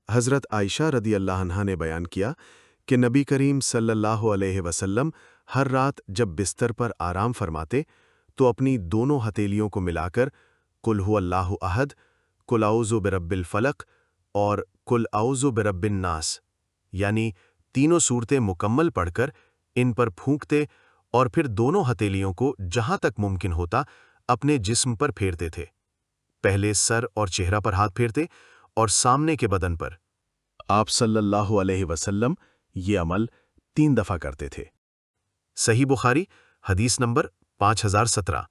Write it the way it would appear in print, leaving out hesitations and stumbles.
حضرت عائشہ رضی اللہ عنہا نے بیان کیا کہ نبی کریم صلی اللہ علیہ وسلم ہر رات جب بستر پر آرام فرماتے تو اپنی دونوں ہتھیلیوں کو ملا کر قل هو اللہ احد، قل اعوذ برب الفلق اور قل اعوذ برب الناس یعنی تینوں صورتیں مکمل پڑھ کر ان پر پھونکتے اور پھر دونوں ہتھیلیوں کو جہاں تک ممکن ہوتا اپنے جسم پر پھیرتے تھے۔ پہلے سر اور چہرہ پر ہاتھ پھیرتے اور سامنے کے بدن پر۔ آپ صلی اللہ علیہ وسلم یہ عمل 3 دفعہ کرتے تھے۔ صحیح بخاری، حدیث نمبر 5017۔